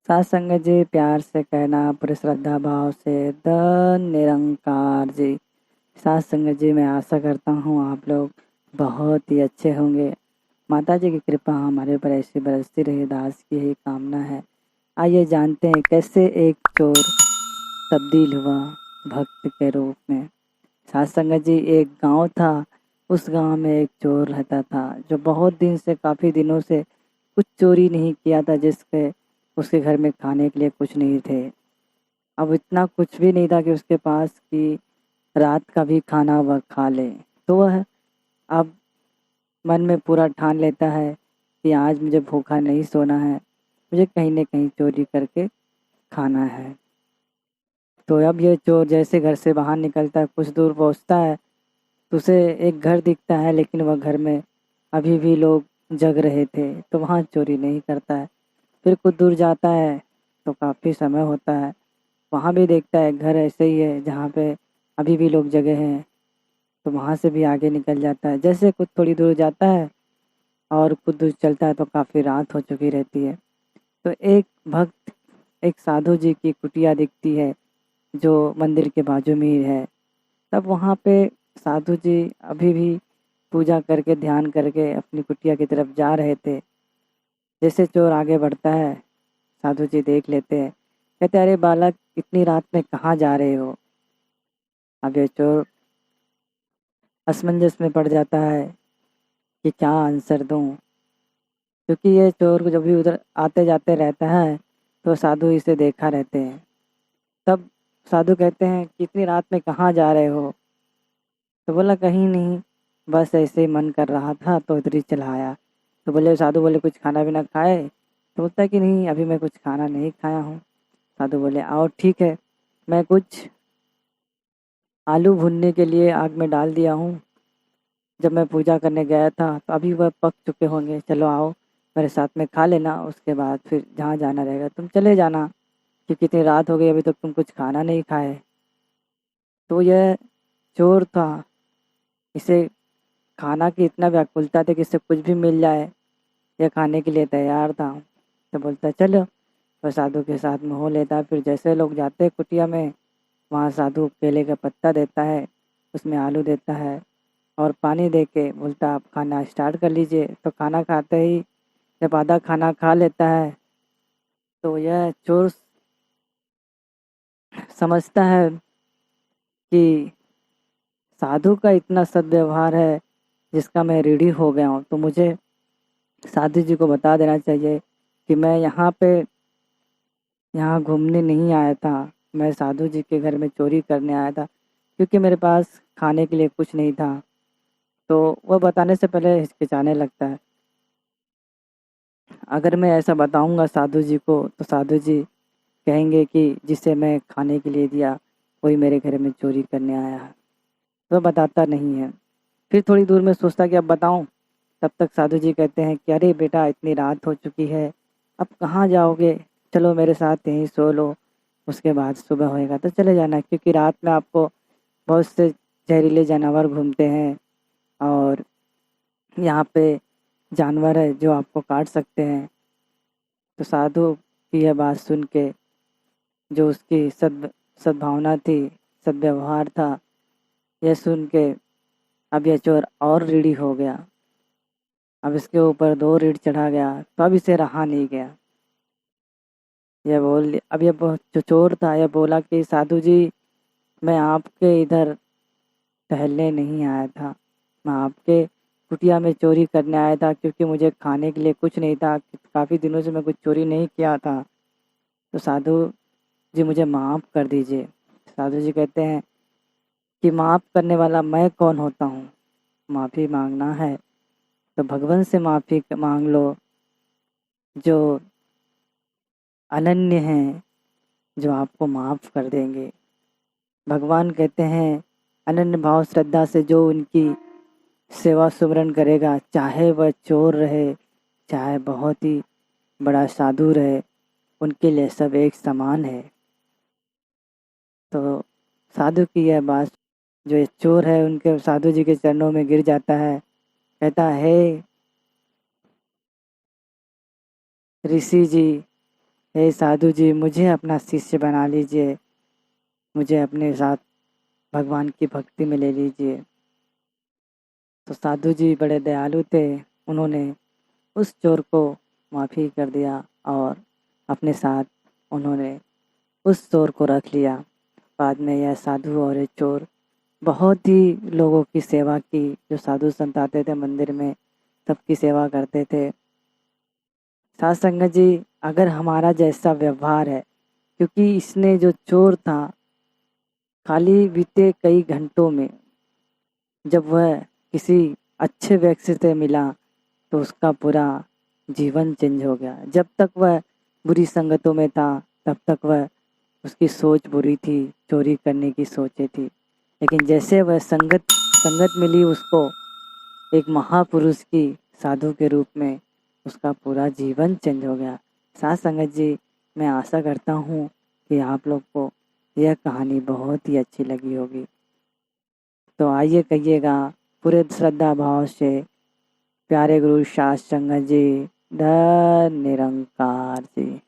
साथ संगत जी, प्यार से कहना पूरे श्रद्धा भाव से, द निरंकार जी। साथ संगत जी, मैं आशा करता हूँ आप लोग बहुत ही अच्छे होंगे। माता जी की कृपा हमारे ऊपर ऐसी बरसती रही, दास की ही कामना है। आइए जानते हैं कैसे एक चोर तब्दील हुआ भक्त के रूप में। साथ संगत जी, एक गांव था। उस गांव में एक चोर रहता था जो बहुत दिन से, काफ़ी दिनों से कुछ चोरी नहीं किया था, जिसके उसके घर में खाने के लिए कुछ नहीं थे। अब इतना कुछ भी नहीं था कि उसके पास कि रात का भी खाना वह खा ले। तो वह अब मन में पूरा ठान लेता है कि आज मुझे भूखा नहीं सोना है, मुझे कहीं न कहीं चोरी करके खाना है। तो अब ये चोर जैसे घर से बाहर निकलता है, कुछ दूर पहुँचता है, तो उसे एक घर दिखता है, लेकिन वह घर में अभी भी लोग जग रहे थे, तो वहाँ चोरी नहीं करता है। फिर कुछ दूर जाता है तो काफ़ी समय होता है, वहाँ भी देखता है घर ऐसे ही है जहाँ पे अभी भी लोग जगे हैं, तो वहाँ से भी आगे निकल जाता है। जैसे कुछ थोड़ी दूर जाता है और कुछ दूर चलता है तो काफ़ी रात हो चुकी रहती है। तो एक भक्त, एक साधु जी की कुटिया दिखती है जो मंदिर के बाजू में ही है। तब वहाँ पे साधु जी अभी भी पूजा करके, ध्यान करके अपनी कुटिया की तरफ जा रहे थे। जैसे चोर आगे बढ़ता है, साधु जी देख लेते हैं, कहते, अरे बालक, इतनी रात में कहाँ जा रहे हो। अब ये चोर असमंजस में पड़ जाता है कि क्या आंसर दूं, क्योंकि ये चोर जब भी उधर आते जाते रहता है तो साधु इसे देखा रहते हैं। तब साधु कहते हैं कि इतनी रात में कहाँ जा रहे हो। तो बोला, कहीं नहीं, बस ऐसे ही मन कर रहा था तो इधर ही चला आया। तो बोले, साधु बोले, कुछ खाना पीना खाए। तो बोलता है कि नहीं, अभी मैं कुछ खाना नहीं खाया हूँ। साधु बोले, आओ ठीक है, मैं कुछ आलू भूनने के लिए आग में डाल दिया हूँ। जब मैं पूजा करने गया था तो अभी वह पक चुके होंगे, चलो आओ मेरे साथ में खा लेना, उसके बाद फिर जहाँ जाना रहेगा तुम चले जाना, क्योंकि इतनी रात हो गई अभी तक तुम कुछ खाना नहीं खाए। तो यह चोर था, इसे खाना की इतना व्याकुलता थी कि इससे कुछ भी मिल जाए, यह खाने के लिए तैयार था। तो बोलता, चलो, वह साधु के साथ में हो लेता है। फिर जैसे लोग जाते हैं कुटिया में, वहाँ साधु केले का पत्ता देता है, उसमें आलू देता है और पानी दे के बोलता, आप खाना स्टार्ट कर लीजिए। तो खाना खाते ही जब आधा खाना खा लेता है तो यह चोर समझता है कि साधु का इतना सद्व्यवहार है जिसका मैं ऋणी हो गया हूँ, तो मुझे साधु जी को बता देना चाहिए कि मैं यहाँ घूमने नहीं आया था, मैं साधु जी के घर में चोरी करने आया था, क्योंकि मेरे पास खाने के लिए कुछ नहीं था। तो वह बताने से पहले हिचकिचाने लगता है। अगर मैं ऐसा बताऊंगा साधु जी को तो साधु जी कहेंगे कि जिसे मैं खाने के लिए दिया वही मेरे घर में चोरी करने आया है। तो बताता नहीं है। फिर थोड़ी दूर में सोचता कि अब बताऊं। तब तक साधु जी कहते हैं कि अरे बेटा, इतनी रात हो चुकी है, अब कहाँ जाओगे, चलो मेरे साथ यहीं सो लो, उसके बाद सुबह होएगा तो चले जाना, क्योंकि रात में आपको बहुत से जहरीले जानवर घूमते हैं और यहाँ पे जानवर है जो आपको काट सकते हैं। तो साधु की यह बात सुन के, जो उसकी सद्भावना थी, सद्व्यवहार था, यह सुन के अब यह चोर और रीढ़ी हो गया। अब इसके ऊपर 2 रीढ़ चढ़ा गया, तो अब इसे रहा नहीं गया। अब जो चोर था यह बोला कि साधु जी, मैं आपके इधर टहलने नहीं आया था, मैं आपके कुटिया में चोरी करने आया था, क्योंकि मुझे खाने के लिए कुछ नहीं था, काफ़ी दिनों से मैं कुछ चोरी नहीं किया था। तो साधु जी मुझे माफ़ कर दीजिए। साधु जी कहते हैं कि माफ़ करने वाला मैं कौन होता हूँ, माफ़ी मांगना है तो भगवान से माफ़ी मांग लो, जो अनन्य हैं, जो आपको माफ़ कर देंगे। भगवान कहते हैं, अनन्य भाव श्रद्धा से जो उनकी सेवा सुमरन करेगा, चाहे वह चोर रहे, चाहे बहुत ही बड़ा साधु रहे, उनके लिए सब एक समान है। तो साधु की यह बात, जो ये चोर है उनके साधु जी के चरणों में गिर जाता है, कहता है, हे ऋषि जी, हे साधु जी, मुझे अपना शिष्य बना लीजिए, मुझे अपने साथ भगवान की भक्ति में ले लीजिए। तो साधु जी बड़े दयालु थे, उन्होंने उस चोर को माफ़ी कर दिया और अपने साथ उन्होंने उस चोर को रख लिया। बाद में यह साधु और ये चोर बहुत ही लोगों की सेवा की। जो साधु संत आते थे मंदिर में, सबकी सेवा करते थे। साध संगत जी, अगर हमारा जैसा व्यवहार है, क्योंकि इसने जो चोर था, खाली बीते कई घंटों में जब वह किसी अच्छे व्यक्ति से मिला तो उसका पूरा जीवन चेंज हो गया। जब तक वह बुरी संगतों में था तब तक वह उसकी सोच बुरी थी, चोरी करने की सोचे थी। लेकिन जैसे वह संगत मिली उसको एक महापुरुष की, साधु के रूप में, उसका पूरा जीवन चेंज हो गया। साथ संगत जी, मैं आशा करता हूँ कि आप लोग को यह कहानी बहुत ही अच्छी लगी होगी। तो आइए कहिएगा पूरे श्रद्धा भाव से, प्यारे गुरु साध संगत जी, धन निरंकार जी।